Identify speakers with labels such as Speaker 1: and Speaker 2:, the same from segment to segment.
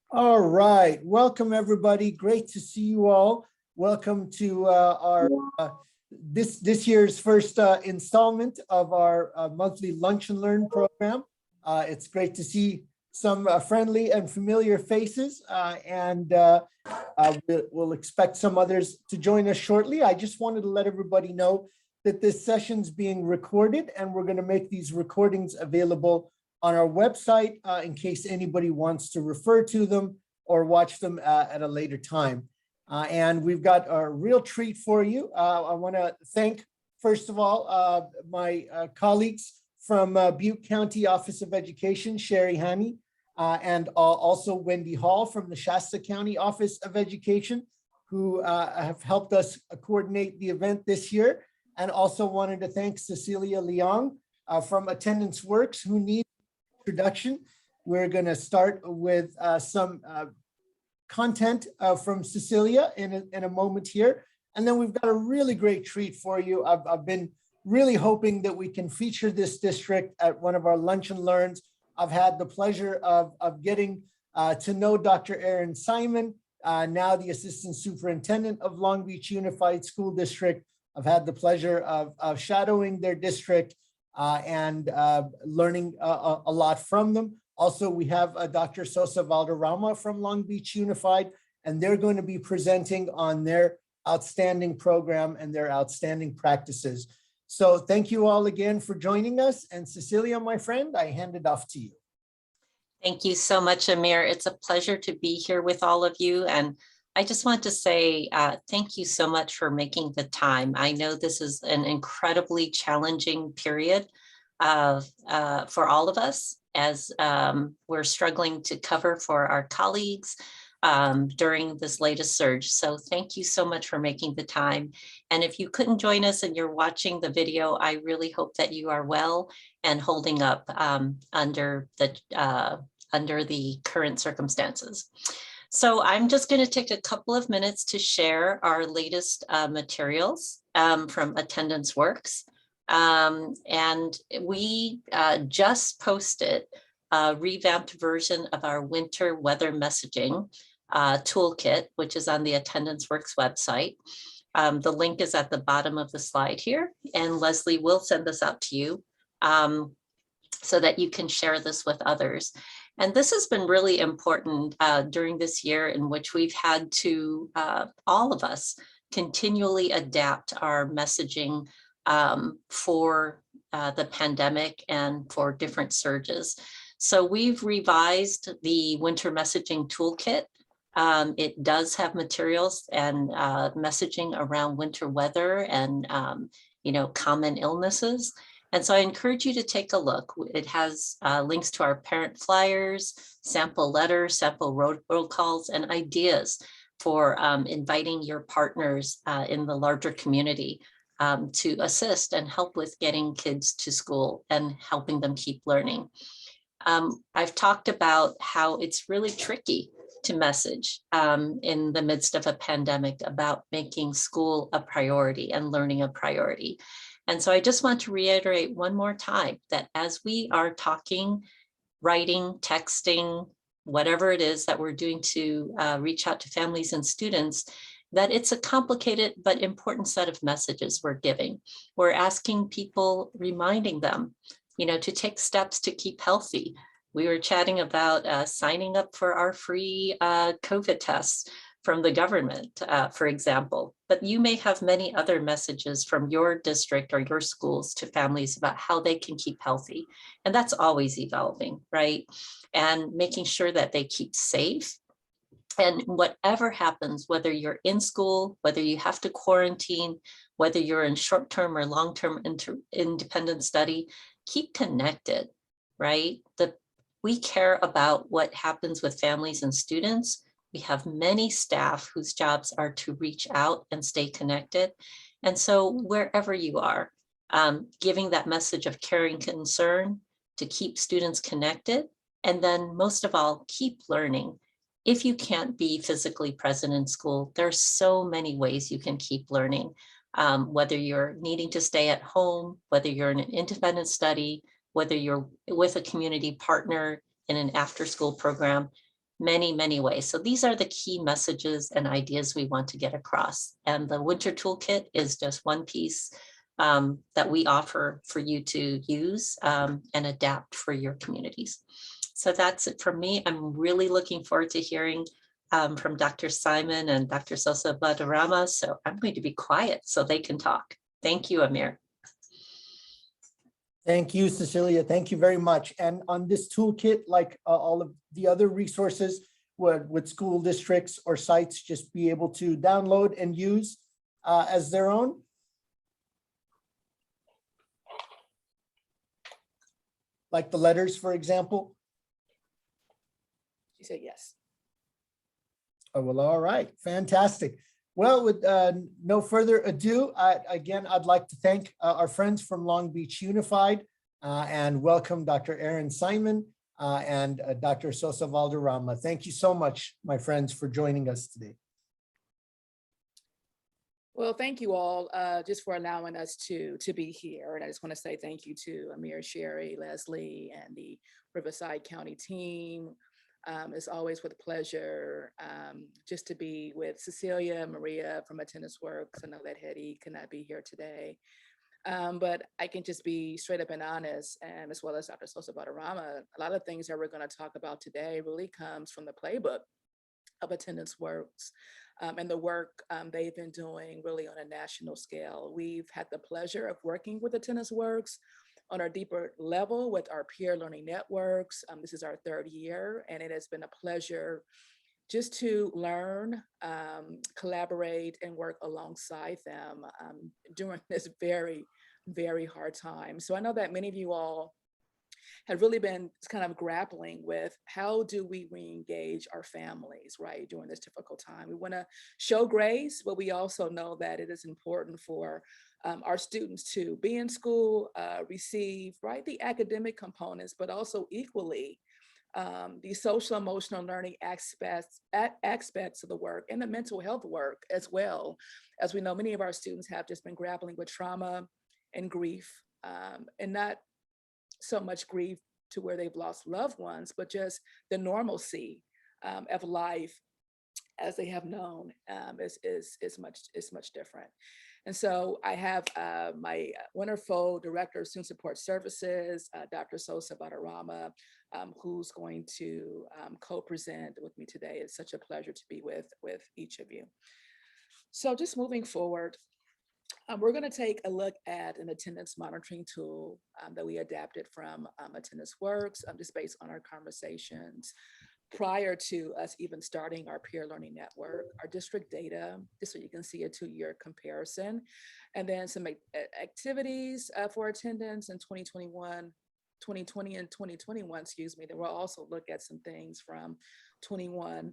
Speaker 1: All right, welcome everybody. Great to see you all. Welcome to our this year's first installment of our monthly Lunch and Learn program. It's great to see some friendly and familiar faces, and we'll expect some others to join us shortly. I just wanted to let everybody know that this session's being recorded, and we're going to make these recordings available on our website in case anybody wants to refer to them or watch them at a later time. And we've got a real treat for you. I want to thank, first of all, my colleagues from Butte County Office of Education, Sherry Haney, and also Wendy Hall from the Shasta County Office of Education, who have helped us coordinate the event this year. And also wanted to thank Cecilia Leong from Attendance Works, who needs introduction. We're going to start with some content from Cecilia in a moment here. And then we've got a really great treat for you. I've been really hoping that we can feature this district at one of our Lunch and Learns. I've had the pleasure of getting to know Dr. Aaron Simon, now the Assistant Superintendent of Long Beach Unified School District. I've had the pleasure of shadowing their district and learning a lot from them. Also, we have Dr. Sosa Valderrama from Long Beach Unified, and they're going to be presenting on their outstanding program and their outstanding practices. So thank you all again for joining us. And Cecilia, my friend, I hand it off to you.
Speaker 2: Thank you so much, Amir. It's a pleasure to be here with all of you. And I just want to say thank you so much for making the time. I know this is an incredibly challenging period for all of us as we're struggling to cover for our colleagues during this latest surge. So thank you so much for making the time. And if you couldn't join us and you're watching the video, I really hope that you are well and holding up under the current circumstances. So I'm just going to take a couple of minutes to share our latest materials from Attendance Works. And we just posted a revamped version of our winter weather messaging toolkit, which is on the Attendance Works website. The link is at the bottom of the slide here, and Leslie will send this out to you so that you can share this with others. And this has been really important during this year in which we've had to, all of us, continually adapt our messaging for the pandemic and for different surges. So we've revised the winter messaging toolkit. It does have materials and messaging around winter weather and common illnesses. And so I encourage you to take a look. It has links to our parent flyers, sample letters, sample roll calls, and ideas for inviting your partners in the larger community to assist and help with getting kids to school and helping them keep learning. I've talked about how it's really tricky to message in the midst of a pandemic about making school a priority and learning a priority. And so I just want to reiterate one more time that as we are talking, writing, texting, whatever it is that we're doing to reach out to families and students, that it's a complicated but important set of messages we're giving. We're asking people, reminding them, to take steps to keep healthy. We were chatting about signing up for our free COVID tests from the government, for example, but you may have many other messages from your district or your schools to families about how they can keep healthy. And that's always evolving, right? And making sure that they keep safe. And whatever happens, whether you're in school, whether you have to quarantine, whether you're in short-term or long-term independent study, keep connected, right? We care about what happens with families and students. We have many staff whose jobs are to reach out and stay connected. And so wherever you are, giving that message of caring concern to keep students connected. And then most of all, keep learning. If you can't be physically present in school, there's so many ways you can keep learning, whether you're needing to stay at home, whether you're in an independent study, whether you're with a community partner in an after-school program. many, many ways. So these are the key messages and ideas we want to get across. And the winter toolkit is just one piece that we offer for you to use and adapt for your communities. So that's it from me. I'm really looking forward to hearing from Dr. Simon and Dr. Sosa Badarama. So I'm going to be quiet so they can talk. Thank you, Amir.
Speaker 1: Thank you, Cecilia. Thank you very much. And on this toolkit, like all of the other resources, would school districts or sites just be able to download and use as their own? Like the letters, for example?
Speaker 3: She said yes.
Speaker 1: Oh, well, all right, fantastic. Well, with no further ado, again, I'd like to thank our friends from Long Beach Unified and welcome Dr. Aaron Simon and Dr. Sosa Valderrama. Thank you so much, my friends, for joining us today.
Speaker 3: Well, thank you all just for allowing us to be here. And I just want to say thank you to Amir, Sherry, Leslie, and the Riverside County team. It's always with pleasure just to be with Cecilia, Maria from Attendance Works. I know that Hetty could not be here today. But I can just be straight up and honest, and as well as Dr. Sosa Badarama, a lot of things that we're going to talk about today really comes from the playbook of Attendance Works and the work they've been doing really on a national scale. We've had the pleasure of working with Attendance Works on a deeper level with our peer learning networks. This is our third year, and it has been a pleasure just to learn, collaborate, and work alongside them during this very, very hard time. So I know that many of you all have really been kind of grappling with how do we re-engage our families, right, during this difficult time. We want to show grace, but we also know that it is important for our students to be in school, receive, right, the academic components, but also equally the social emotional learning aspects of the work and the mental health work as well. As we know, many of our students have just been grappling with trauma and grief, and not so much grief to where they've lost loved ones, but just the normalcy of life as they have known is much different. And so I have my wonderful Director of Student Support Services, Dr. Sosa Badarama, who's going to co-present with me today. It's such a pleasure to be with each of you. So just moving forward, we're going to take a look at an attendance monitoring tool that we adapted from Attendance Works, just based on our conversations prior to us even starting our peer learning network, our district data, just so you can see a 2-year comparison, and then some activities for attendance in 2021, 2020 and 2021, excuse me. Then we'll also look at some things from 21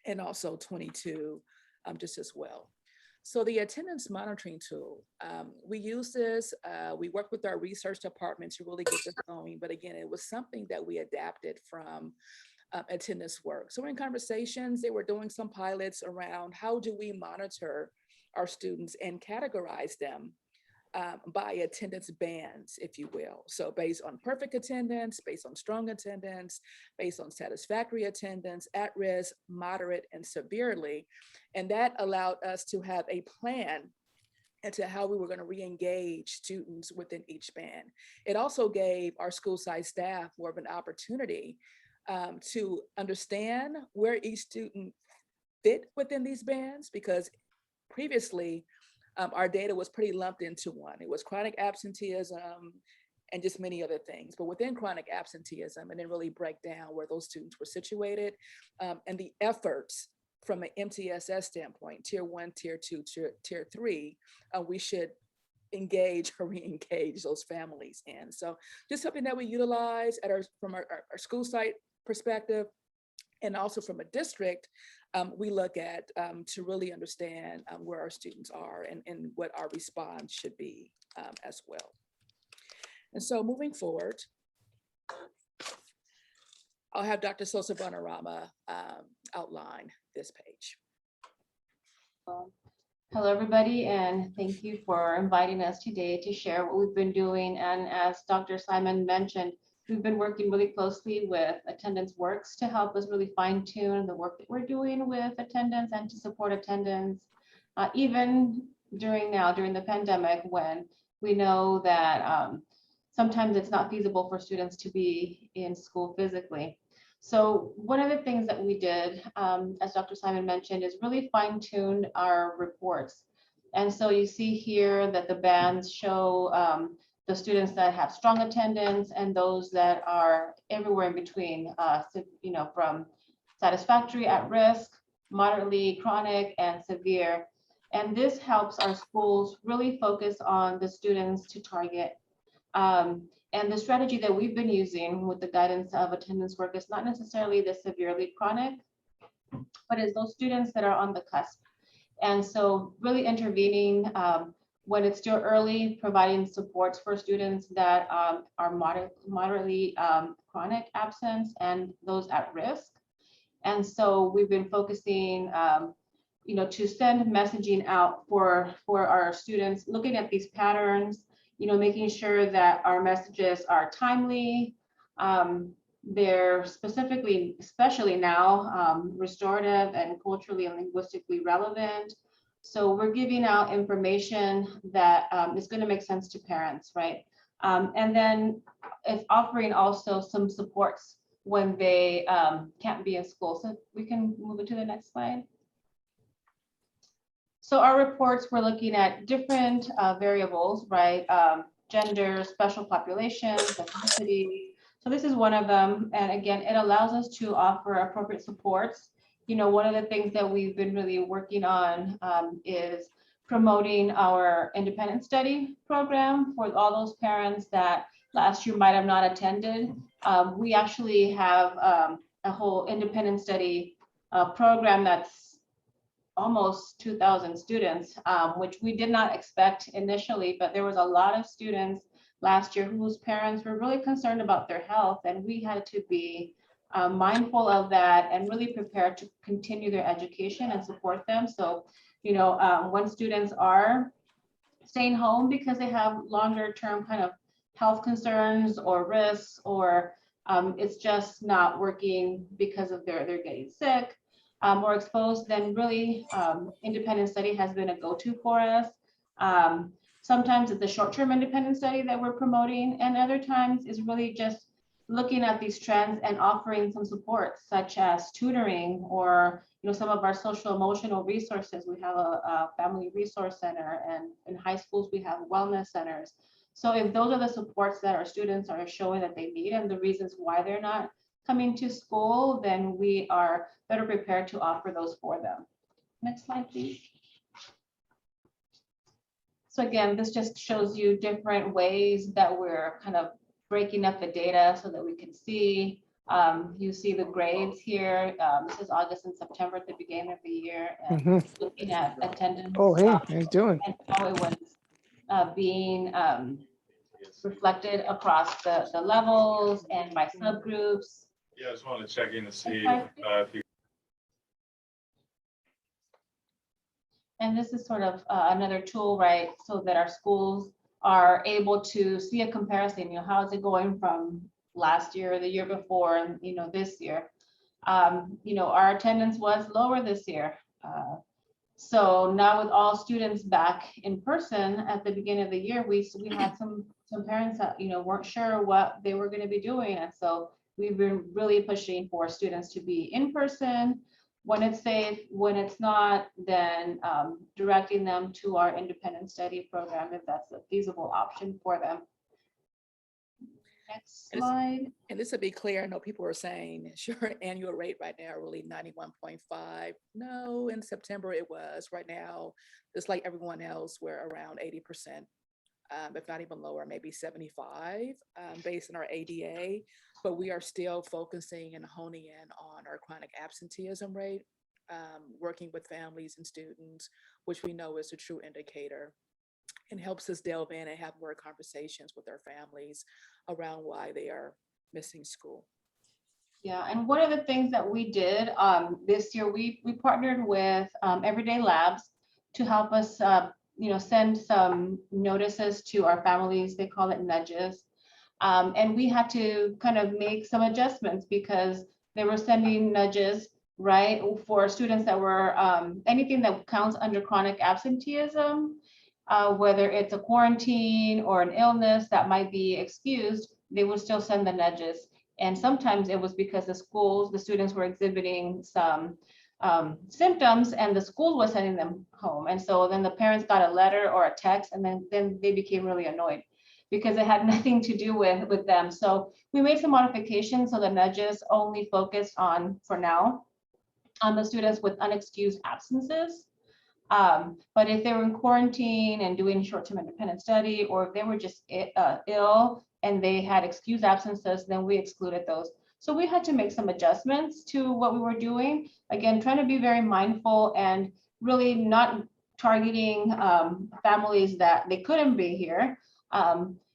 Speaker 3: and also 22 just as well. So the attendance monitoring tool, we use this, we work with our research department to really get this going. But again, it was something that we adapted from Attendance Work. So in conversations, they were doing some pilots around how do we monitor our students and categorize them by attendance bands, if you will. So based on perfect attendance, based on strong attendance, based on satisfactory attendance, at risk, moderate, and severely. And that allowed us to have a plan into how we were going to re-engage students within each band. It also gave our school site staff more of an opportunity to understand where each student fit within these bands, because previously our data was pretty lumped into one. It was chronic absenteeism and just many other things. But within chronic absenteeism, and then really break down where those students were situated and the efforts from an MTSS standpoint, tier 1, tier 2, tier 3, we should engage or re-engage those families in. So just something that we utilize at from our school site perspective, and also from a district, we look at to really understand where our students are and what our response should be as well. And so moving forward, I'll have Dr. Sosa Badarama outline this page.
Speaker 4: Hello, everybody, and thank you for inviting us today to share what we've been doing. And as Dr. Simon mentioned, we've been working really closely with Attendance Works to help us really fine tune the work that we're doing with attendance and to support attendance, even during the pandemic, when we know that sometimes it's not feasible for students to be in school physically. So one of the things that we did, as Dr. Simon mentioned, is really fine-tuned our reports. And so you see here that the bands show the students that have strong attendance and those that are everywhere in between, from satisfactory, at risk, moderately, chronic, and severe. And this helps our schools really focus on the students to target. And the strategy that we've been using with the guidance of attendance work is not necessarily the severely chronic, but is those students that are on the cusp. And so really intervening when it's still early, providing supports for students that are moderately chronic absence and those at risk. And so we've been focusing to send messaging out for our students, looking at these patterns, making sure that our messages are timely. They're especially now, restorative and culturally and linguistically relevant. So we're giving out information that is going to make sense to parents, right? And then it's offering also some supports when they can't be in school. So we can move it to the next slide. So our reports, we're looking at different variables, right? Gender, special populations, ethnicity. So this is one of them. And again, it allows us to offer appropriate supports. One of the things that we've been really working on is promoting our independent study program for all those parents that last year might have not attended. We actually have a whole independent study program that's almost 2,000 students, which we did not expect initially, but there was a lot of students last year whose parents were really concerned about their health, and we had to be mindful of that and really prepared to continue their education and support them. So, when students are staying home because they have longer term kind of health concerns or risks, or it's just not working because of they're getting sick, or exposed, then really independent study has been a go-to for us. Sometimes it's the short-term independent study that we're promoting, and other times is really just looking at these trends and offering some support, such as tutoring or some of our social emotional resources. We have a family resource center, and in high schools we have wellness centers. So if those are the supports that our students are showing that they need and the reasons why they're not coming to school, then we are better prepared to offer those for them. Next slide, please. So again, this just shows you different ways that we're kind of breaking up the data so that we can see. You see the grades here. This is August and September at the beginning of the year, and looking at attendance.
Speaker 1: Oh, hey, how you doing?
Speaker 4: And how it was being reflected across the levels and by subgroups.
Speaker 5: Yeah, I just wanted to check in to see if you.
Speaker 4: And this is sort of another tool, right? So that our schools are able to see a comparison, how is it going from last year or the year before and, this year. Our attendance was lower this year. So now with all students back in person at the beginning of the year, we had some parents that, weren't sure what they were going to be doing. And so we've been really pushing for students to be in person when it's safe. When it's not, then directing them to our independent study program if that's a feasible option for them. Next slide.
Speaker 3: And this to be clear, I know people are saying, sure, annual rate right now, really 91.5. No, in September it was. Right now, just like everyone else, we're around 80%, if not even lower, maybe 75, based on our ADA. But we are still focusing and honing in on our chronic absenteeism rate, working with families and students, which we know is a true indicator, and helps us delve in and have more conversations with their families around why they are missing school.
Speaker 4: Yeah, and one of the things that we did this year, we partnered with Everyday Labs to help us, send some notices to our families. They call it nudges. And we had to kind of make some adjustments because they were sending nudges, right, for students that were anything that counts under chronic absenteeism, whether it's a quarantine or an illness that might be excused, they would still send the nudges. And sometimes it was because the students were exhibiting some symptoms and the school was sending them home. And so then the parents got a letter or a text, and then they became really annoyed because it had nothing to do with them. So we made some modifications so the nudges only focused on, for now, on the students with unexcused absences. But if they were in quarantine and doing short-term independent study, or if they were just ill and they had excused absences, then we excluded those. So we had to make some adjustments to what we were doing. Again, trying to be very mindful and really not targeting families that they couldn't be here.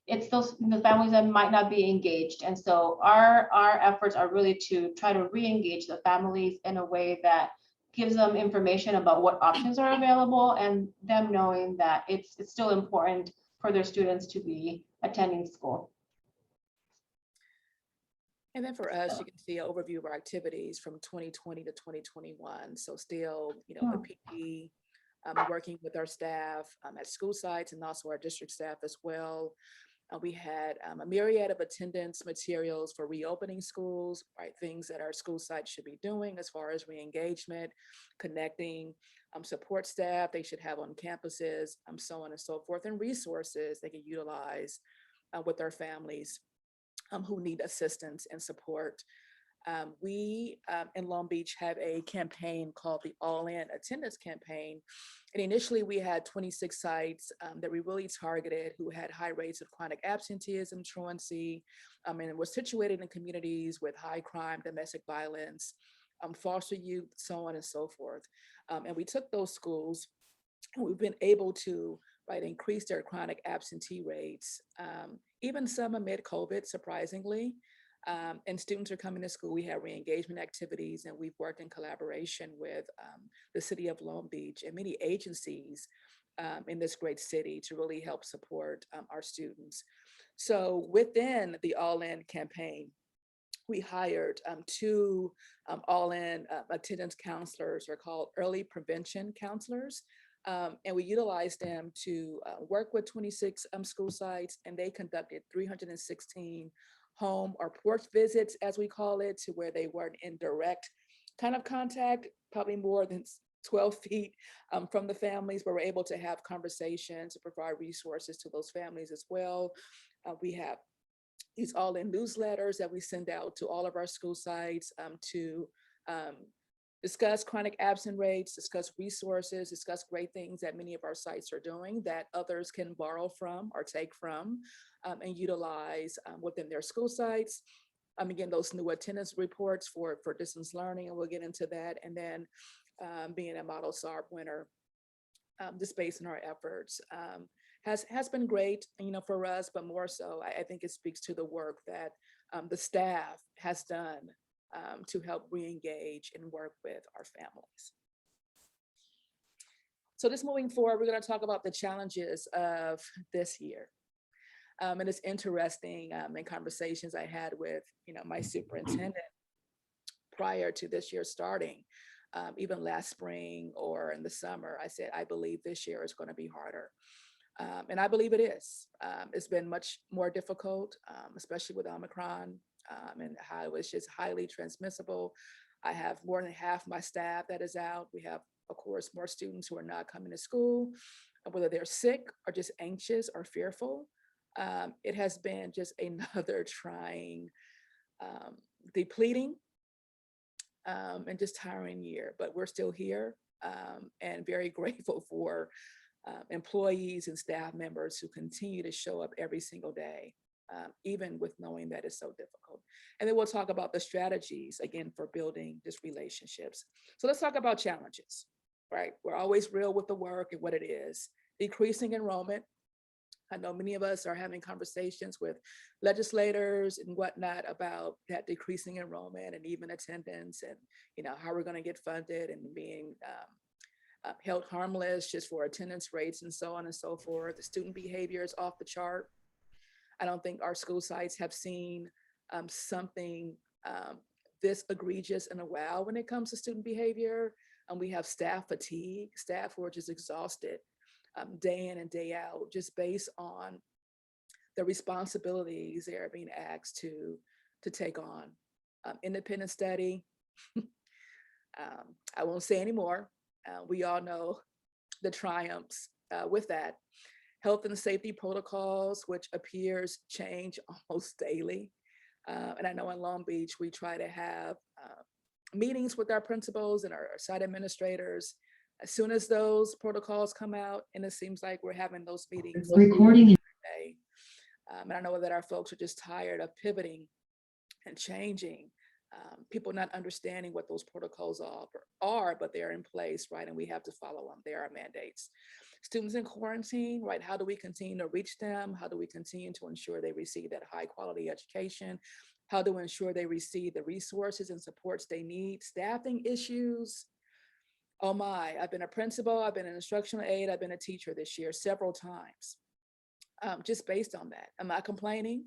Speaker 4: It's the families that might not be engaged. And so our efforts are really to try to re-engage the families in a way that gives them information about what options are available and them knowing that it's still important for their students to be attending school.
Speaker 3: And then for us, you can see an overview of our activities from 2020 to 2021. So still, you know, the PD, working with our staff at school sites and also our district staff as well. We had a myriad of attendance materials for reopening schools, right? Things that our school sites should be doing as far as re-engagement, connecting support staff they should have on campuses, so on and so forth, and resources they can utilize with their families who need assistance and support. We in Long Beach have a campaign called the All In Attendance Campaign. And initially we had 26 sites that we really targeted who had high rates of chronic absenteeism, truancy, and were situated in communities with high crime, domestic violence, foster youth, so on and so forth. And we took those schools and we've been able to increase their chronic absentee rates, even some amid COVID, surprisingly. And students are coming to school. We have re-engagement activities, and we've worked in collaboration with the city of Long Beach and many agencies in this great city to really help support our students. So within the All In campaign, we hired two all-in attendance counselors, are called early prevention counselors. And we utilized them to work with 26 school sites, and they conducted 316 home or porch visits, as we call it, to where they weren't in direct kind of contact, probably more than 12 feet from the families, but we're able to have conversations to provide resources to those families as well. We have these all-in newsletters that we send out to all of our school sites to discuss chronic absent rates, discuss resources, discuss great things that many of our sites are doing that others can borrow from or take from and utilize within their school sites. Again, those new attendance reports for distance learning, and we'll get into that. And then being a model SARP winner, just based on our efforts, has been great, for us, but more so, I think it speaks to the work that the staff has done to help re-engage and work with our families. So just moving forward, we're going to talk about the challenges of this year. And it's interesting in conversations I had with, my superintendent prior to this year starting, even last spring or in the summer, I said, I believe this year is going to be harder. And I believe it is. It's been much more difficult, especially with Omicron and how it's just highly transmissible. I have more than half my staff that is out. We have, of course, more students who are not coming to school, whether they're sick or just anxious or fearful. It has been just another trying, depleting, and just tiring year, but we're still here and very grateful for employees and staff members who continue to show up every single day, even with knowing that it's so difficult. And then we'll talk about the strategies, again, for building just relationships. So let's talk about challenges, right? We're always real with the work and what it is. Decreasing enrollment. I know many of us are having conversations with legislators and whatnot about that decreasing enrollment and even attendance and, how we're going to get funded and being held harmless just for attendance rates and so on and so forth. The student behavior is off the chart. I don't think our school sites have seen something this egregious in a while when it comes to student behavior. We have staff fatigue, staff who are just exhausted day in and day out, just based on the responsibilities they are being asked to take on. Independent study, I won't say anymore. We all know the triumphs with that. Health and safety protocols, which appears change almost daily. And I know in Long Beach, we try to have meetings with our principals and our site administrators as soon as those protocols come out. And it seems like we're having those meetings recording today. And I know that our folks are just tired of pivoting and changing, people not understanding what those protocols are, but they're in place, right? And we have to follow them. They are mandates. Students in quarantine, right? How do we continue to reach them? How do we continue to ensure they receive that high quality education? How do we ensure they receive the resources and supports they need? Staffing issues. Oh my, I've been a principal, I've been an instructional aide, I've been a teacher this year several times, just based on that. I'm not complaining.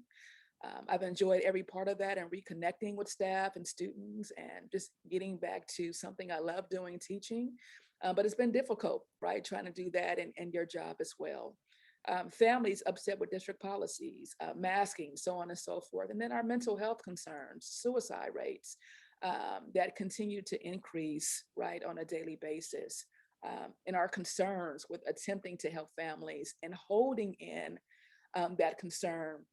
Speaker 3: I've enjoyed every part of that and reconnecting with staff and students and just getting back to something I love doing, teaching. But it's been difficult, right? Trying to do that and your job as well. Families upset with district policies, masking, so on and so forth. And then our mental health concerns, suicide rates that continue to increase, right, on a daily basis. And our concerns with attempting to help families and holding in that concern,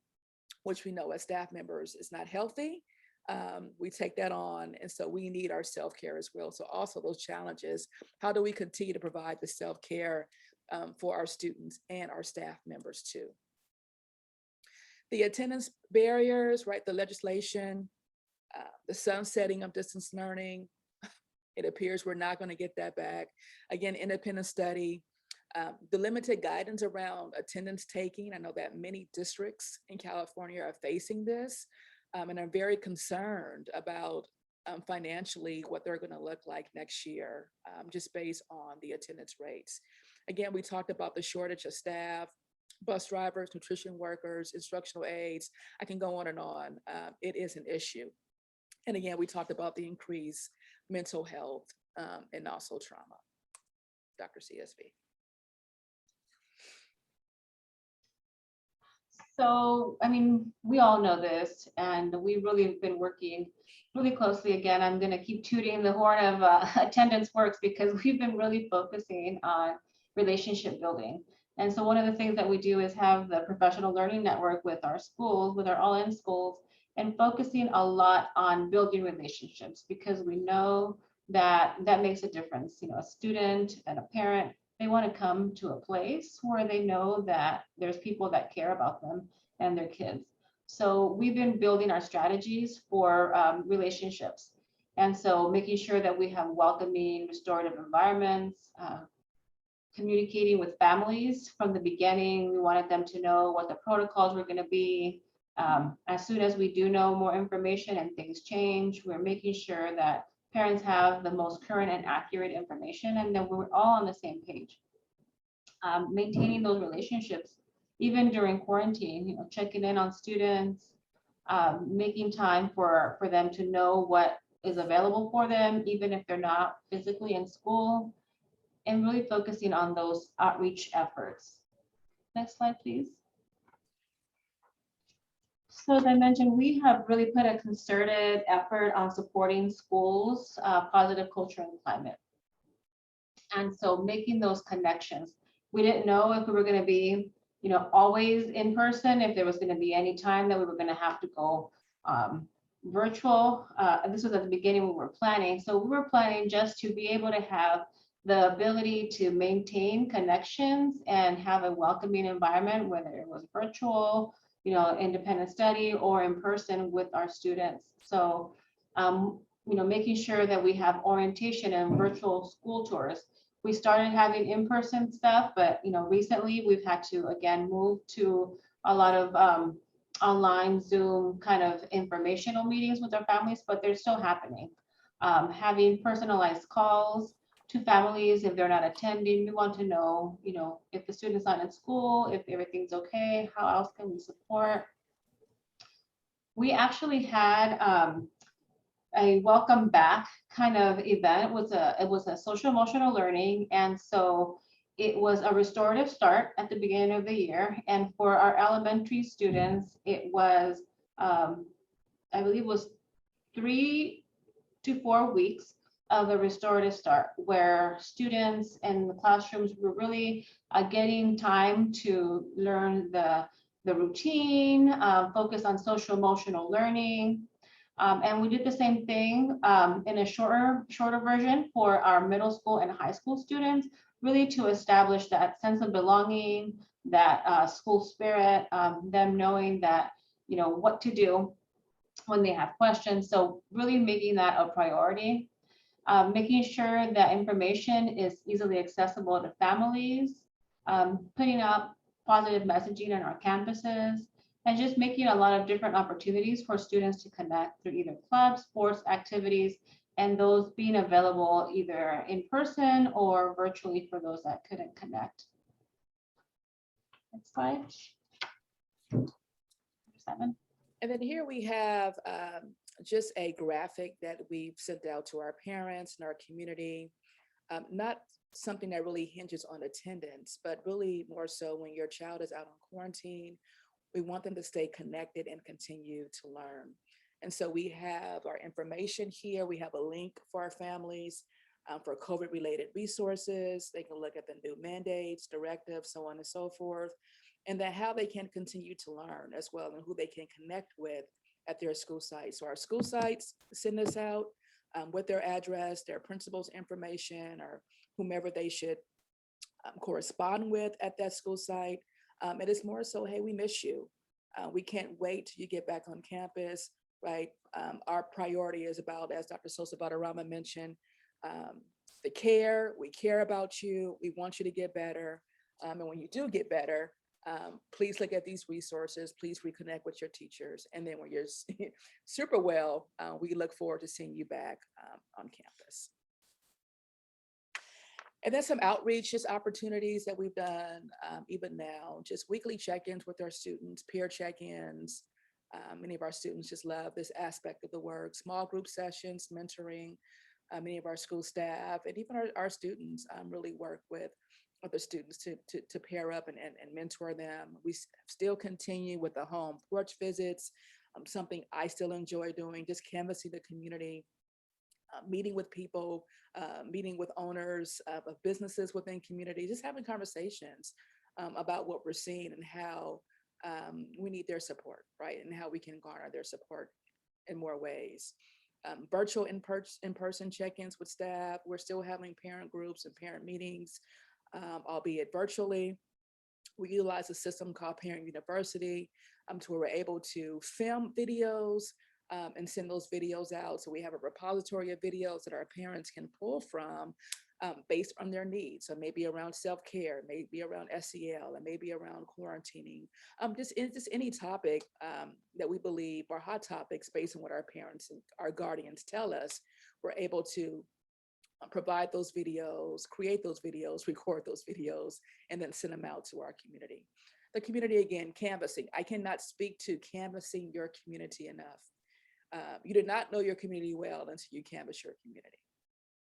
Speaker 3: which we know as staff members is not healthy. We take that on. And so we need our self-care as well. So also those challenges, how do we continue to provide the self-care for our students and our staff members too? The attendance barriers, right? The legislation, the sunsetting of distance learning, it appears we're not going to get that back. Again, independent study, the limited guidance around attendance taking. I know that many districts in California are facing this, and I'm very concerned about financially what they're going to look like next year, just based on the attendance rates. Again, we talked about the shortage of staff, bus drivers, nutrition workers, instructional aides. I can go on and on. It is an issue. And again, we talked about the increased mental health and also trauma. Dr. CSV.
Speaker 4: So, I mean, we all know this, and we really have been working really closely. Again, I'm going to keep tooting the horn of attendance works because we've been really focusing on relationship building. And so one of the things that we do is have the professional learning network with our schools, with our all-in schools, and focusing a lot on building relationships because we know that that makes a difference. You know, a student and a parent, they want to come to a place where they know that there's people that care about them and their kids. So we've been building our strategies for relationships. And so making sure that we have welcoming, restorative environments, communicating with families from the beginning. We wanted them to know what the protocols were going to be. As soon as we do know more information and things change, we're making sure that parents have the most current and accurate information and that we're all on the same page. Maintaining those relationships, even during quarantine, you know, checking in on students, making time for them to know what is available for them, even if they're not physically in school, and really focusing on those outreach efforts. Next slide, please. So as I mentioned, we have really put a concerted effort on supporting schools' positive culture and climate. And so making those connections. We didn't know if we were going to be, you know, always in person, if there was going to be any time that we were going to have to go virtual. This was at the beginning we were planning. So we were planning just to be able to have the ability to maintain connections and have a welcoming environment, whether it was virtual, you know, independent study or in person with our students. So, you know, making sure that we have orientation and virtual school tours. We started having in-person stuff, but, you know, recently we've had to, again, move to a lot of online Zoom kind of informational meetings with our families, but they're still happening. Having personalized calls to families if they're not attending. We want to know, you know, if the student's not in school, if everything's okay, how else can we support? we actually had a welcome back kind of event. It was a social emotional learning, and so it was a restorative start at the beginning of the year. And for our elementary students, it was I believe it was 3 to 4 weeks of a restorative start, where students in the classrooms were really getting time to learn the routine, focus on social emotional learning. And we did the same thing in a shorter version for our middle school and high school students, really to establish that sense of belonging, that school spirit, them knowing that, you know, what to do when they have questions. So really making that a priority, making sure that information is easily accessible to families, putting up positive messaging on our campuses, and just making a lot of different opportunities for students to connect through either clubs, sports activities, and those being available either in person or virtually for those that couldn't connect. Next slide. 7.
Speaker 3: And then here we have just a graphic that we've sent out to our parents and our community. Not something that really hinges on attendance, but really more so when your child is out on quarantine, we want them to stay connected and continue to learn. And so we have our information here. We have a link for our families for COVID-related resources. They can look at the new mandates, directives, so on and so forth, and then how they can continue to learn as well, and who they can connect with at their school sites. So our school sites send us out with their address, their principal's information, or whomever they should correspond with at that school site. It is more so, hey, we miss you. We can't wait till you get back on campus, right? Our priority is about, as Dr. Sosa Badarama mentioned, the care. We care about you. We want you to get better. And when you do get better, please look at these resources. Please reconnect with your teachers. And then when you're super well, we look forward to seeing you back on campus. And then some outreach, just opportunities that we've done even now, just weekly check-ins with our students, peer check-ins. Many of our students just love this aspect of the work. Small group sessions, mentoring. Many of our school staff and even our students really work with other students to pair up and mentor them. We still continue with the home porch visits, something I still enjoy doing, just canvassing the community, meeting with people, meeting with owners of businesses within community, just having conversations about what we're seeing and how we need their support, right? And how we can garner their support in more ways. Virtual in-person check-ins with staff. We're still having parent groups and parent meetings, albeit virtually. We utilize a system called Parent University to where we're able to film videos and send those videos out. So we have a repository of videos that our parents can pull from based on their needs. So maybe around self-care, maybe around SEL, and maybe around quarantining. Just any topic that we believe are hot topics based on what our parents and our guardians tell us. We're able to provide those videos, create those videos, record those videos, and then send them out to our community. The community, again, canvassing. I cannot speak to canvassing your community enough. You do not know your community well until you canvass your community,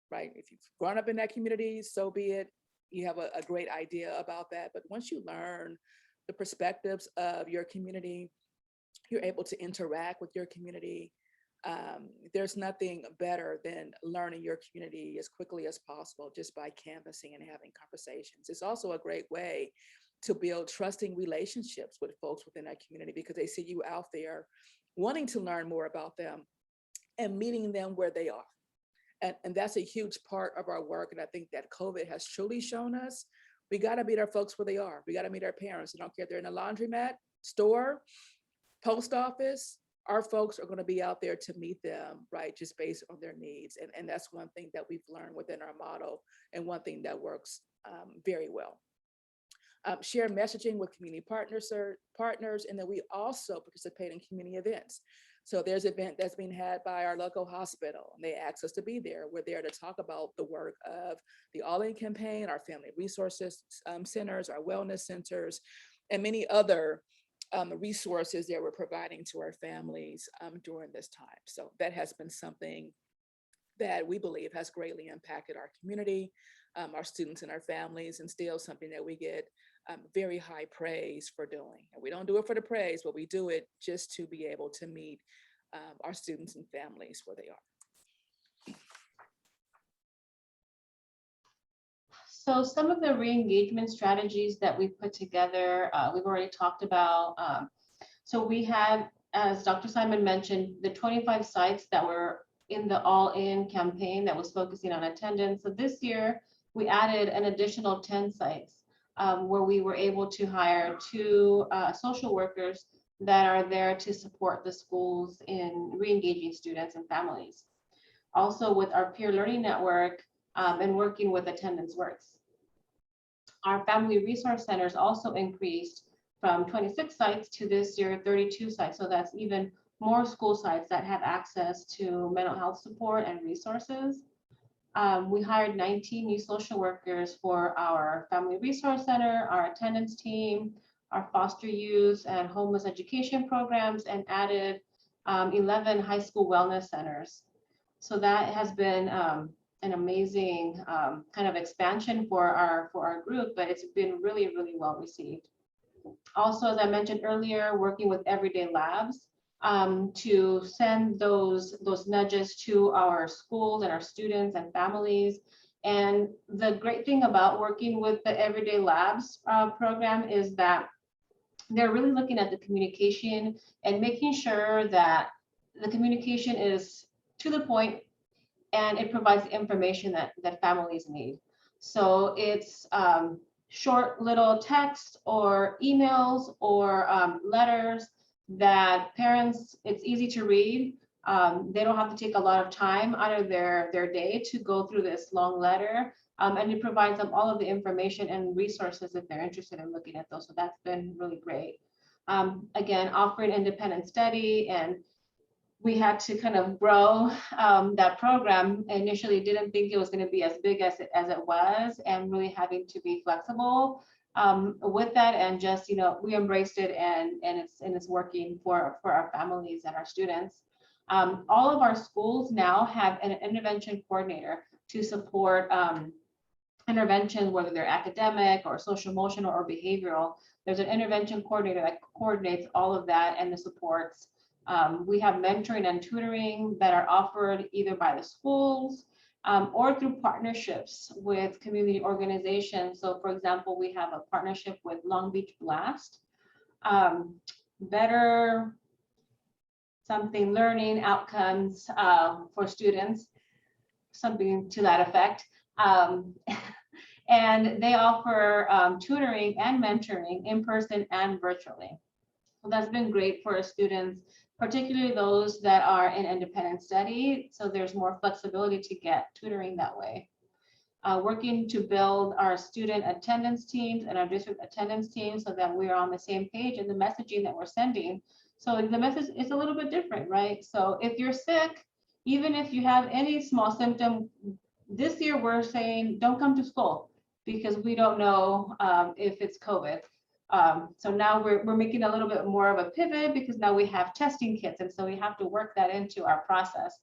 Speaker 3: right? If you've grown up in that community, so be it. You have a great idea about that. But once you learn the perspectives of your community, you're able to interact with your community. There's nothing better than learning your community as quickly as possible just by canvassing and having conversations. It's also a great way to build trusting relationships with folks within that community because they see you out there wanting to learn more about them and meeting them where they are. And that's a huge part of our work. And I think that COVID has truly shown us, we got to meet our folks where they are. We got to meet our parents. I don't care if they're in a laundromat, store, post office, our folks are going to be out there to meet them, right? Just based on their needs. And that's one thing that we've learned within our model and one thing that works very well. Share messaging with community partners, and then we also participate in community events. So there's an event that's being had by our local hospital, and they asked us to be there. We're there to talk about the work of the All In campaign, our family resources centers, our wellness centers, and many other resources that we're providing to our families during this time. So that has been something that we believe has greatly impacted our community, our students and our families, and still something that we get very high praise for doing. And we don't do it for the praise, but we do it just to be able to meet our students and families where they are.
Speaker 4: So some of the re-engagement strategies that we put together, we've already talked about. So we had, as Dr. Simon mentioned, the 25 sites that were in the all-in campaign that was focusing on attendance. So this year, we added an additional 10 sites where we were able to hire 2 social workers that are there to support the schools in re-engaging students and families. Also with our peer learning network and working with Attendance Works. Our family resource centers also increased from 26 sites to this year 32 sites. So that's even more school sites that have access to mental health support and resources. We hired 19 new social workers for our family resource center, our attendance team, our foster youth and homeless education programs, and added 11 high school wellness centers. So that has been an amazing kind of expansion for our group, but it's been really, really well received. Also, as I mentioned earlier, working with Everyday Labs to send those nudges to our schools and our students and families. And the great thing about working with the Everyday Labs program is that they're really looking at the communication and making sure that the communication is to the point and it provides the information that families need. So it's short little text or emails or letters that parents, it's easy to read. They don't have to take a lot of time out of their day to go through this long letter. And it provides them all of the information and resources if they're interested in looking at those. So that's been really great. Again, offering independent study, and we had to kind of grow that program. Initially didn't think it was going to be as big as it was, and really having to be flexible with that, and just, you know, we embraced it, and it's working for our families and our students. All of our schools now have an intervention coordinator to support interventions, whether they're academic or social emotional or behavioral. There's an intervention coordinator that coordinates all of that and the supports. We have mentoring and tutoring that are offered either by the schools or through partnerships with community organizations. So for example, we have a partnership with Long Beach Blast, better something learning outcomes for students, something to that effect. And they offer tutoring and mentoring in person and virtually. So that's been great for students, particularly those that are in independent study. So there's more flexibility to get tutoring that way. Working to build our student attendance teams and our district attendance teams so that we're on the same page in the messaging that we're sending. So the message is a little bit different, right? So if you're sick, even if you have any small symptom, this year we're saying don't come to school because we don't know if it's COVID. So now we're making a little bit more of a pivot because now we have testing kits, and so we have to work that into our process.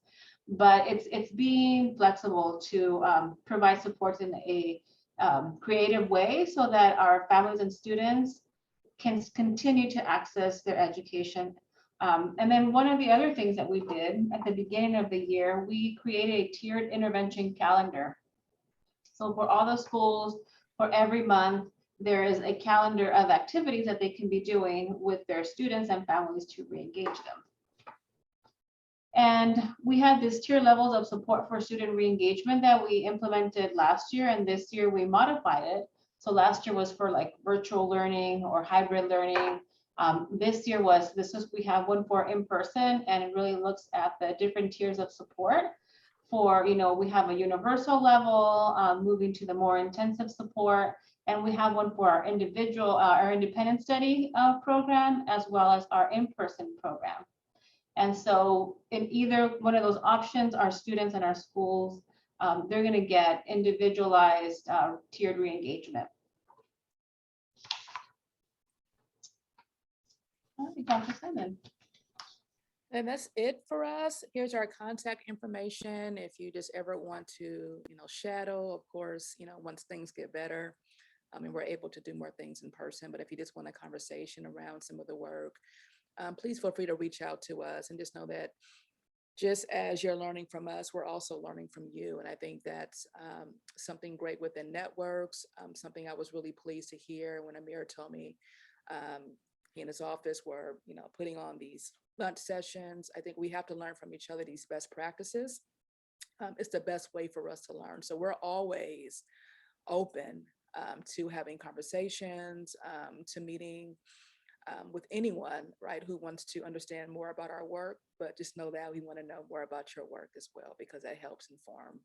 Speaker 4: But it's being flexible to provide supports in a creative way so that our families and students can continue to access their education. And then one of the other things that we did at the beginning of the year, we created a tiered intervention calendar. So for all the schools, for every month, there is a calendar of activities that they can be doing with their students and families to re-engage them. And we had these tier levels of support for student re-engagement that we implemented last year, and this year we modified it. So last year was for like virtual learning or hybrid learning. This year we have one for in-person, and it really looks at the different tiers of support. For, you know, we have a universal level, moving to the more intensive support, and we have one for our individual, our independent study program, as well as our in-person program. And so in either one of those options, our students and our schools, they're going to get individualized tiered re-engagement. All right, Dr. Simon.
Speaker 3: And that's it for us. Here's our contact information. If you just ever want to, shadow, of course, once things get better, we're able to do more things in person. But if you just want a conversation around some of the work, please feel free to reach out to us, and just know that just as you're learning from us, we're also learning from you. And I think that's something great within networks, something I was really pleased to hear when Amir told me he and his office were, putting on these lunch sessions. I think we have to learn from each other these best practices. It's the best way for us to learn. So we're always open to having conversations, to meeting with anyone, right, who wants to understand more about our work. But just know that we want to know more about your work as well, because that helps inform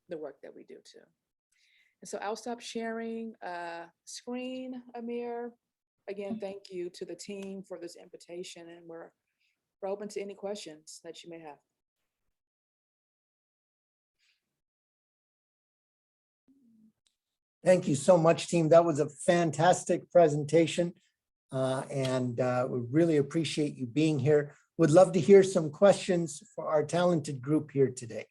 Speaker 3: the work that we do too. And so I'll stop sharing screen, Amir. Again, thank you to the team for this invitation, and we're open to any questions that you may have.
Speaker 1: Thank you so much, team. That was a fantastic presentation. And we really appreciate you being here. Would love to hear some questions for our talented group here today.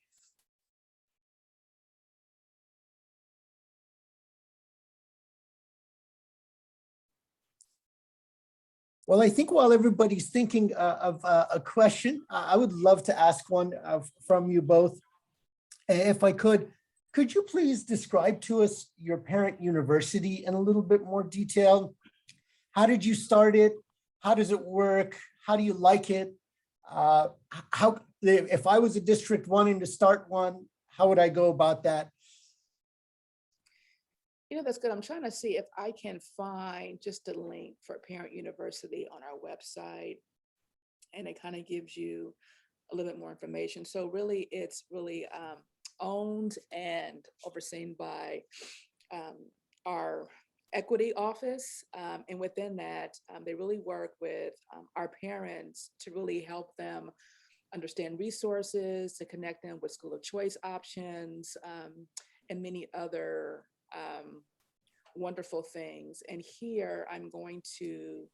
Speaker 1: Well, I think while everybody's thinking of a question, I would love to ask one from you both. If I could you please describe to us your parent university in a little bit more detail? How did you start it? How does it work? How do you like it? If I was a district wanting to start one, how would I go about that?
Speaker 3: That's good. I'm trying to see if I can find just a link for Parent University on our website, and it kind of gives you a little bit more information. So really, it's really owned and overseen by our equity office. And within that, they really work with our parents to really help them understand resources, to connect them with school of choice options, and many other wonderful things. And here I'm going to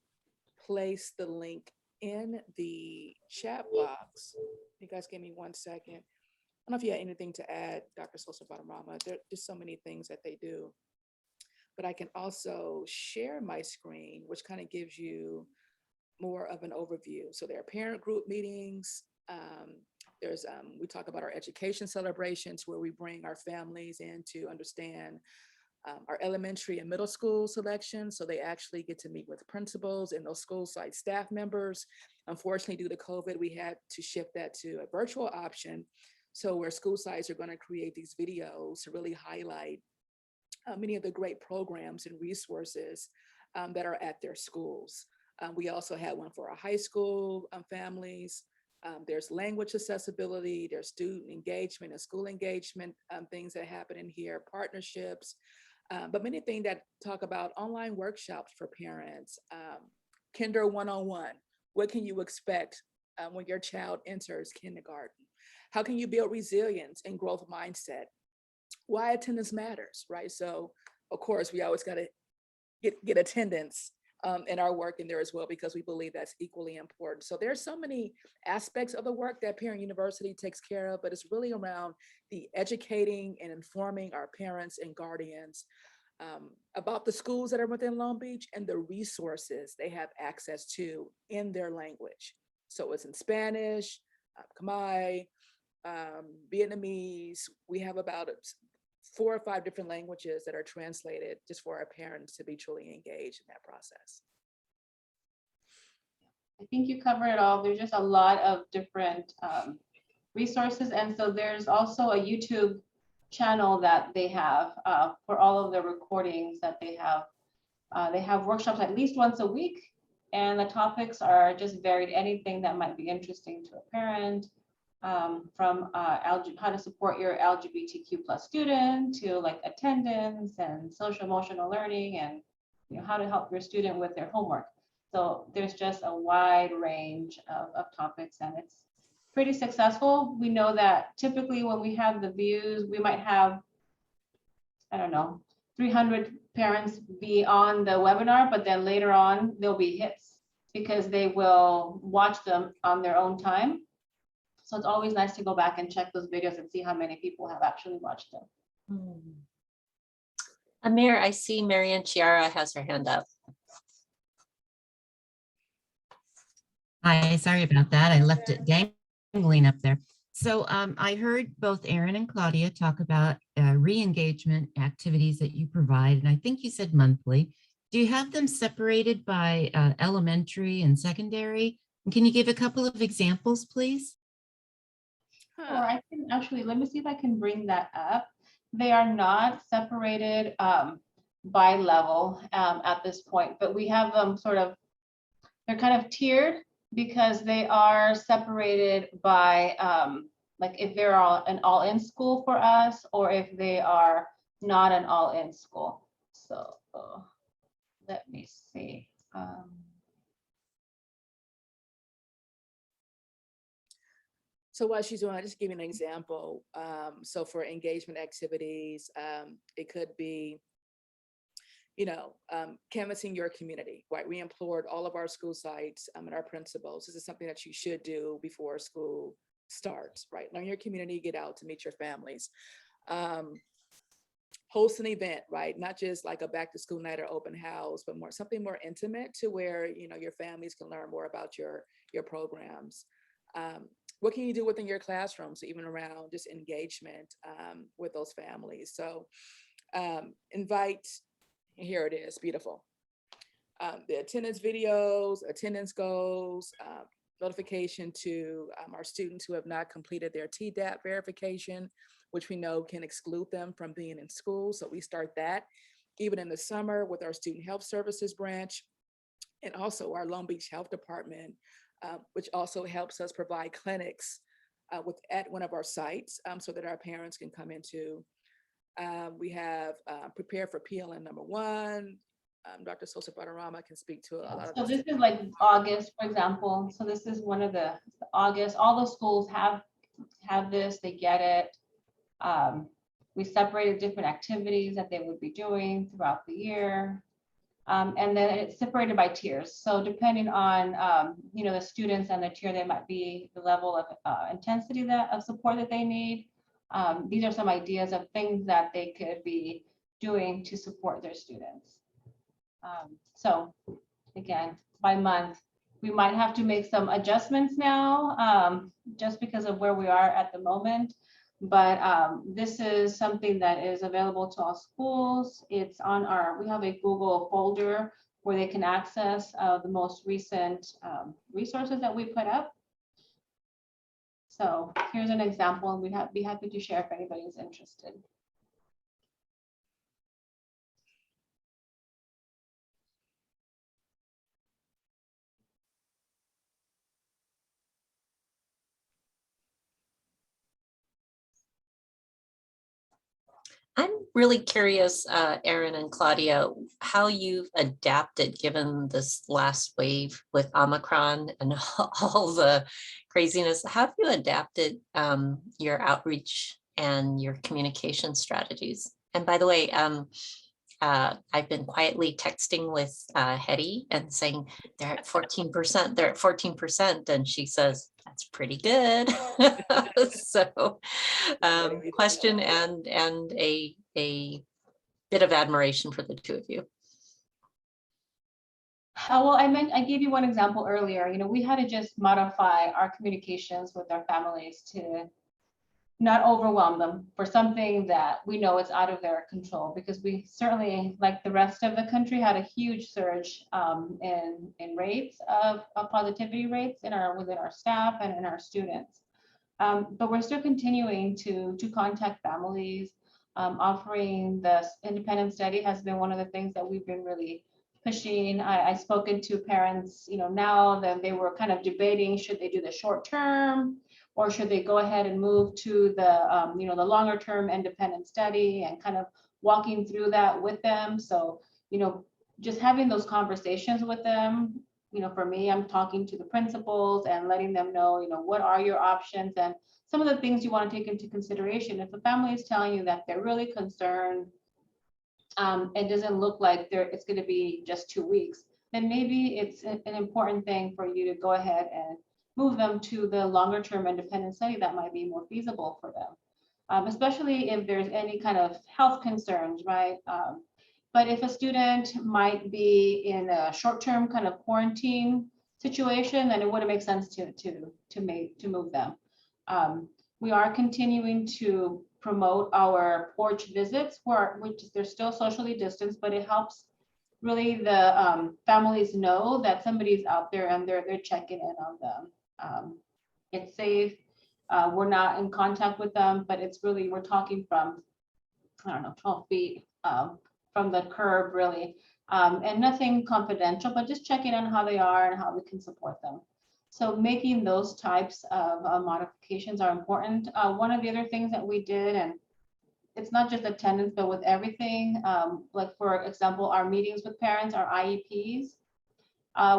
Speaker 3: place the link in the chat box. You guys give me 1 second. I don't know if you had anything to add, Dr. Sosa Badarama. There's so many things that they do. But I can also share my screen, which kind of gives you more of an overview. So there are parent group meetings. We talk about our education celebrations, where we bring our families in to understand our elementary and middle school selections. So they actually get to meet with principals and those school site staff members. Unfortunately, due to COVID, we had to shift that to a virtual option. So where school sites are going to create these videos to really highlight many of the great programs and resources that are at their schools. We also had one for our high school families. There's language accessibility, there's student engagement and school engagement, things that happen in here, partnerships, but many things that talk about online workshops for parents, Kinder 101. What can you expect when your child enters kindergarten? How can you build resilience and growth mindset? Why attendance matters, right? So of course, we always got to get attendance in our work in there as well, because we believe that's equally important. So there's so many aspects of the work that Parent University takes care of, but it's really around the educating and informing our parents and guardians about the schools that are within Long Beach and the resources they have access to in their language. So it's in Spanish, Khmer, Vietnamese. We have about 4 or 5 different languages that are translated just for our parents to be truly engaged in that process.
Speaker 4: I think you covered it all. There's just a lot of different resources. And so there's also a YouTube channel that they have for all of the recordings that they have. They have workshops at least once a week, and the topics are just varied, anything that might be interesting to a parent, from how to support your LGBTQ plus student to like attendance and social emotional learning, and how to help your student with their homework. So there's just a wide range of topics, and it's pretty successful. We know that typically when we have the views, we might have, I don't know, 300 parents be on the webinar, but then later on there'll be hits. because they will watch them on their own time. So it's always nice to go back and check those videos and see how many people have actually watched them.
Speaker 2: Amir, I see Marian Chiara has her hand up.
Speaker 6: Hi, sorry about that. I left it dangling up there. So I heard both Erin and Claudia talk about re-engagement activities that you provide, and I think you said monthly. Do you have them separated by elementary and secondary? And can you give a couple of examples, please?
Speaker 4: Or I can actually, let me see if I can bring that up. They are not separated by level at this point, but we have them sort of, they're kind of tiered because they are separated by like if they're an all-in school for us, or if they are not an all-in school. So let me see.
Speaker 3: So while she's doing, I'll just give you an example. So for engagement activities, it could be, canvassing your community, right? We implored all of our school sites and our principals. This is something that you should do before school starts, right? Learn your community, get out to meet your families. Host an event, right? Not just like a back to school night or open house, but something more intimate to where, your families can learn more about your programs. What can you do within your classroom? So even around just engagement with those families. So invite, here it is, beautiful. The attendance videos, attendance goals, notification to our students who have not completed their TDAP verification, which we know can exclude them from being in school. So we start that even in the summer with our student health services branch, and also our Long Beach Health Department, which also helps us provide clinics at one of our sites so that our parents can come into. We have Prepare for PLN #1. Dr. Sosa Badarama can speak to a lot of
Speaker 4: So
Speaker 3: this.
Speaker 4: this is like August, for example. So this is one of the August, all the schools have this, they get it. We separated different activities that they would be doing throughout the year. And then it's separated by tiers. So depending on, the students and the tier, they might be the level of intensity of support that they need. These are some ideas of things that they could be doing to support their students. So again, by month, we might have to make some adjustments now just because of where we are at the moment. But this is something that is available to all schools. It's on we have a Google folder where they can access the most recent resources that we put up. So here's an example, and we'd be happy to share if anybody's interested.
Speaker 2: I'm really curious, Erin and Claudia, how you've adapted given this last wave with Omicron and all the craziness. How have you adapted your outreach and your communication strategies? And by the way, I've been quietly texting with Hetty and saying they're at 14%, they're at 14%. And she says, that's pretty good. So question and a bit of admiration for the two of you.
Speaker 4: Well, I gave you one example earlier. We had to just modify our communications with our families to not overwhelm them for something that we know is out of their control, because we certainly, like the rest of the country, had a huge surge in rates of positivity rates within our staff and in our students. But we're still continuing to contact families. Offering the independent study has been one of the things that we've been really pushing. I've spoken to parents, now that they were kind of debating, should they do the short term or should they go ahead and move to the, the longer term independent study, and kind of walking through that with them. So, just having those conversations with them, for me, I'm talking to the principals and letting them know, what are your options and some of the things you want to take into consideration. If a family is telling you that they're really concerned, it doesn't look like it's going to be just 2 weeks, then maybe it's an important thing for you to go ahead and move them to the longer term independent study that might be more feasible for them. Especially if there's any kind of health concerns, right? But if a student might be in a short-term kind of quarantine situation, then it wouldn't make sense to move them. We are continuing to promote our porch visits, which they're still socially distanced, but it helps really the families know that somebody's out there and they're checking in on them. It's safe. We're not in contact with them, but it's really, we're talking from, I don't know, 12 feet from the curb, really, and nothing confidential, but just checking on how they are and how we can support them. So making those types of modifications are important. One of the other things that we did, and it's not just attendance, but with everything, like for example, our meetings with parents, our IEPs,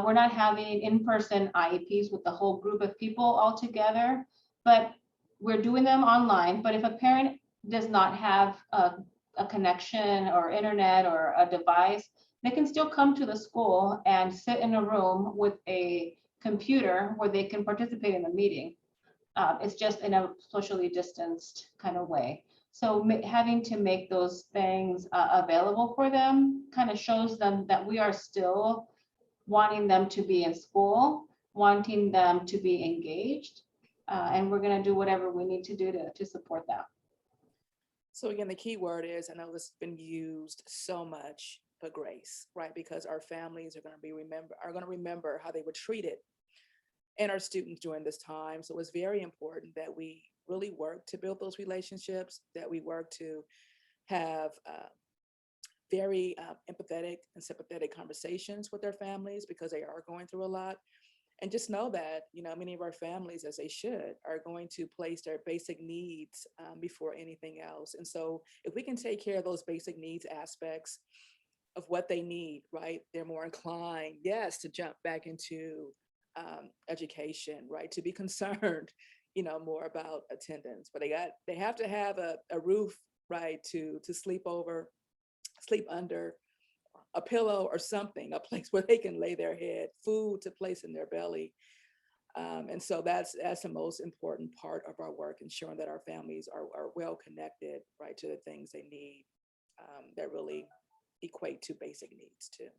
Speaker 4: we're not having in-person IEPs with the whole group of people all together, but we're doing them online. But if a parent does not have a connection or internet or a device, they can still come to the school and sit in a room with a computer where they can participate in the meeting. It's just in a socially distanced kind of way. So having to make those things available for them kind of shows them that we are still wanting them to be in school, wanting them to be engaged, and we're going to do whatever we need to do to support that.
Speaker 3: So again, the key word is, I know this has been used so much, but grace, right? Because our families are going to remember how they were treated and our students during this time. So it's very important that we really work to build those relationships, that we work to have very empathetic and sympathetic conversations with their families, because they are going through a lot. And just know that, many of our families, as they should, are going to place their basic needs before anything else. And so if we can take care of those basic needs aspects of what they need, right, they're more inclined, yes, to jump back into education, right, to be concerned, more about attendance. But they have to have a roof, right, to sleep over, sleep under, a pillow or something, a place where they can lay their head, food to place in their belly. And so that's the most important part of our work, ensuring that our families are well connected, right, to the things they need that really equate to basic needs too.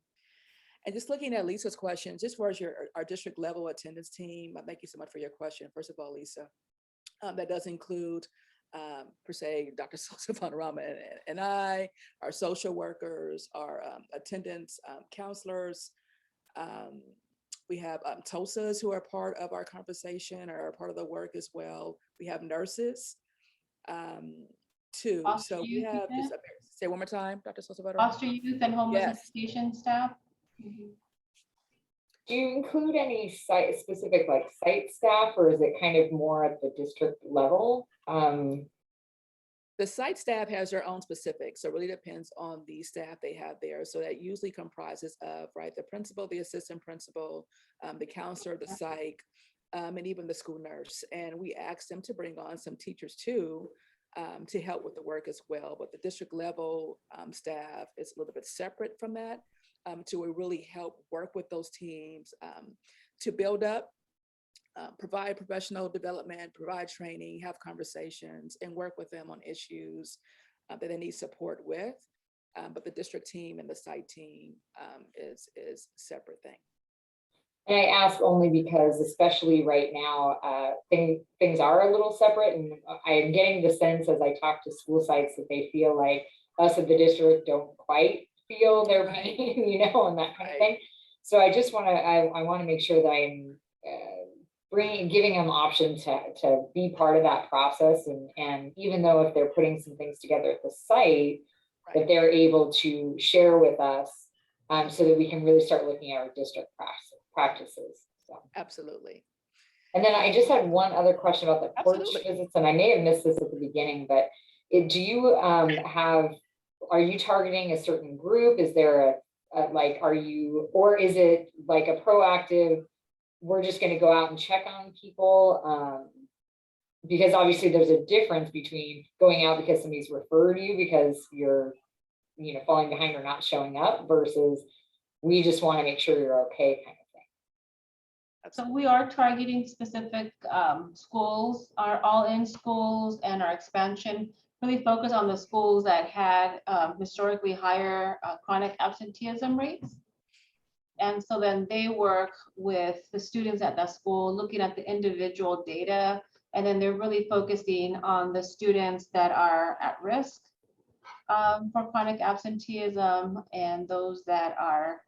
Speaker 3: And just looking at Lisa's question, just for our district level attendance team, thank you so much for your question. First of all, Lisa, that does include per se, Dr. Sosa Vanarama and I, our social workers, our attendance counselors. We have TOSAs who are part of our conversation or are part of the work as well. We have nurses too.
Speaker 4: Foster
Speaker 3: so we
Speaker 4: youth,
Speaker 3: have, just say one more time, Dr. Sosa Vanarama.
Speaker 4: Foster youth and homeless education staff.
Speaker 7: Do you include any specific site staff, or is it kind of more at the district level?
Speaker 3: The site staff has their own specifics, so it really depends on the staff they have there. So that usually comprises of, right, the principal, the assistant principal, the counselor, the psych, and even the school nurse. And we ask them to bring on some teachers too, to help with the work as well. But the district level staff is a little bit separate from that, to really help work with those teams to build up, provide professional development, provide training, have conversations, and work with them on issues that they need support with. But the district team and the site team is a separate thing.
Speaker 7: And I ask only because, especially right now, things are a little separate, and I am getting the sense as I talk to school sites that they feel like us at the district don't quite feel their pain, and that kind of thing. So I just want to, I want to make sure that I'm giving them option to be part of that process, and even though if they're putting some things together at the site, that they're able to share with us, so that we can really start looking at our district practices. So.
Speaker 3: Absolutely.
Speaker 7: And then I just had one other question about the porch visits, and I may have missed this at the beginning, but do you are you targeting a certain group? Is there or is it like a proactive, we're just going to go out and check on people? Because obviously there's a difference between going out because somebody's referred you because you're, falling behind or not showing up, versus we just want to make sure you're okay kind of thing.
Speaker 4: So we are targeting specific schools, our all-in schools and our expansion really focus on the schools that had historically higher chronic absenteeism rates. And so then they work with the students at that school, looking at the individual data, and then they're really focusing on the students that are at risk for chronic absenteeism and those that are,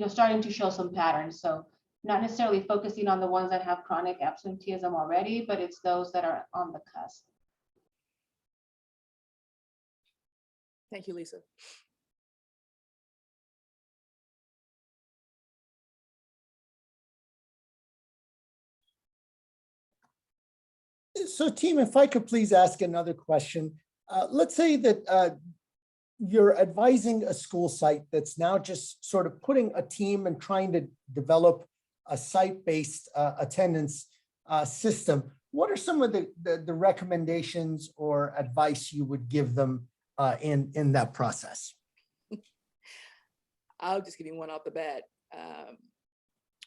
Speaker 4: starting to show some patterns. So not necessarily focusing on the ones that have chronic absenteeism already, but it's those that are on the cusp.
Speaker 3: Thank you, Lisa.
Speaker 1: So team, if I could please ask another question. Let's say that you're advising a school site that's now just sort of putting a team and trying to develop a site-based attendance system. What are some of the recommendations or advice you would give them in that process?
Speaker 3: I'll just give you one off the bat.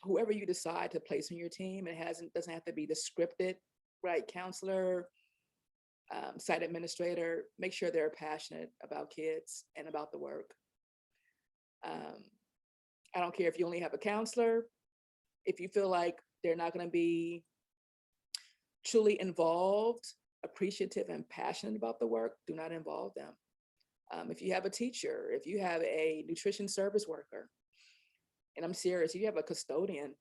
Speaker 3: Whoever you decide to place on your team, it doesn't have to be the scripted, right, counselor, site administrator. Make sure they're passionate about kids and about the work. I don't care if you only have a counselor. If you feel like they're not going to be truly involved, appreciative, and passionate about the work, do not involve them. If you have a teacher, if you have a nutrition service worker, and I'm serious, if you have a custodian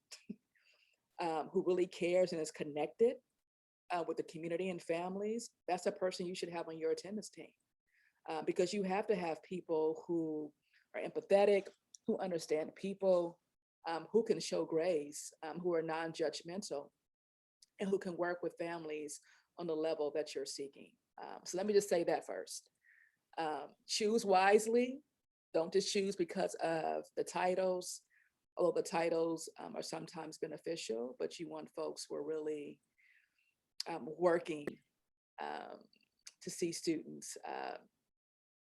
Speaker 3: who really cares and is connected with the community and families, that's a person you should have on your attendance team. Because you have to have people who are empathetic, who understand people, who can show grace, who are non-judgmental, and who can work with families on the level that you're seeking. So let me just say that first. Choose wisely. Don't just choose because of the titles, although the titles are sometimes beneficial, but you want folks who are really working to see students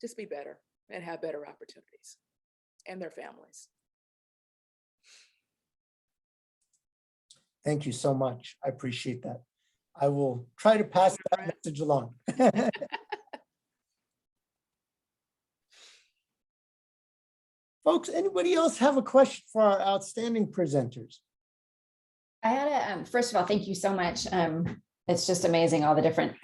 Speaker 3: just be better and have better opportunities, and their families.
Speaker 1: Thank you so much. I appreciate that. I will try to pass that message along. Folks, anybody else have a question for our outstanding presenters?
Speaker 8: I had a, first of all, thank you so much. It's just amazing, all the different,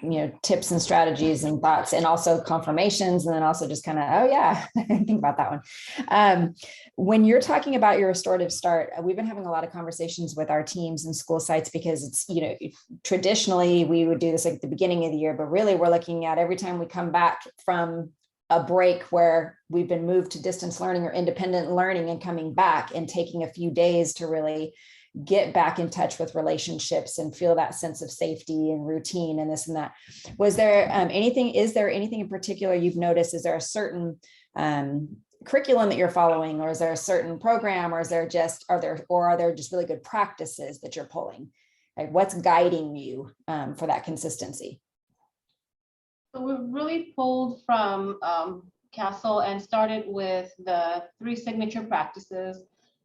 Speaker 8: tips and strategies and thoughts, and also confirmations. And then also just kind of, oh yeah, I didn't think about that one. When you're talking about your restorative start, we've been having a lot of conversations with our teams and school sites, because it's, traditionally we would do this like at the beginning of the year, but really we're looking at every time we come back from a break where we've been moved to distance learning or independent learning, and coming back and taking a few days to really get back in touch with relationships and feel that sense of safety and routine and this and that. Was there is there anything in particular you've noticed? Is there a certain curriculum that you're following, or is there a certain program, or is there just, are there just really good practices that you're pulling? Like, what's guiding you for that consistency?
Speaker 4: So we really pulled from Castle and started with the 3 signature practices.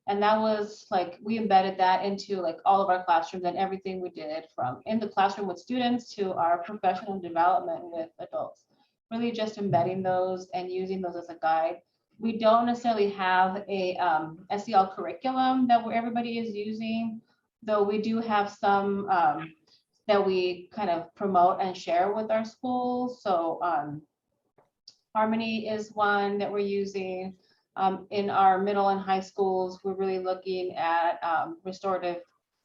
Speaker 4: And that was like, we embedded that into like all of our classrooms and everything we did, from in the classroom with students to our professional development with adults, really just embedding those and using those as a guide. We don't necessarily have a SEL curriculum that everybody is using, though we do have some that we kind of promote and share with our schools. So Harmony is one that we're using. In our middle and high schools, we're really looking at restorative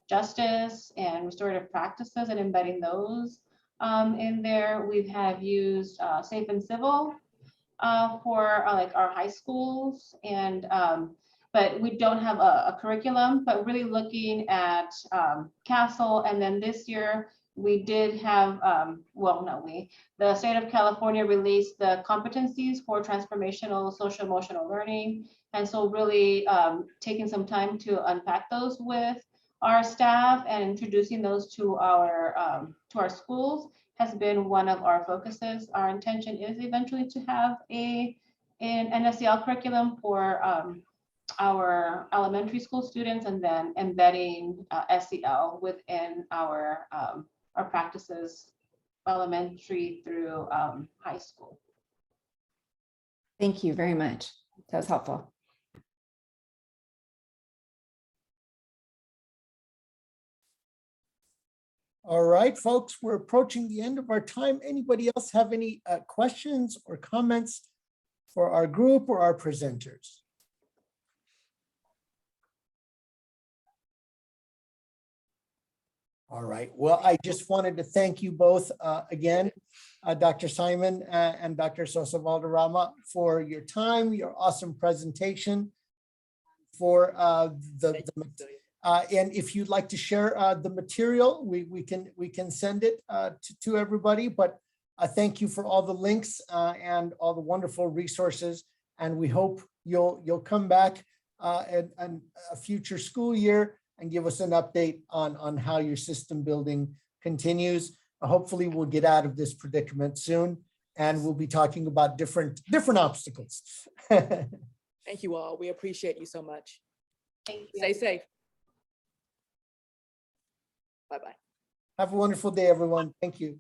Speaker 4: justice and restorative practices and embedding those in there. We have used Safe and Civil for like our high schools, and but we don't have a curriculum, but really looking at Castle. And then this year we did have, the state of California released the competencies for transformational social emotional learning. And so really taking some time to unpack those with our staff and introducing those to our schools has been one of our focuses. Our intention is eventually to have an NSEL curriculum for our elementary school students and then embedding SEL within our practices, elementary through high school.
Speaker 8: Thank you very much. That was helpful.
Speaker 1: All right, folks, we're approaching the end of our time. Anybody else have any questions or comments for our group or our presenters? All right, well, I just wanted to thank you both again, Dr. Simon and Dr. Sosa Valderrama, for your time, your awesome presentation, for and if you'd like to share the material, we can send it to everybody. But thank you for all the links and all the wonderful resources. And we hope you'll come back in a future school year and give us an update on how your system building continues. Hopefully, we'll get out of this predicament soon, and we'll be talking about different obstacles.
Speaker 3: Thank you all. We appreciate you so much.
Speaker 4: Thank you.
Speaker 3: Stay safe. Bye-bye.
Speaker 1: Have a wonderful day, everyone. Thank you.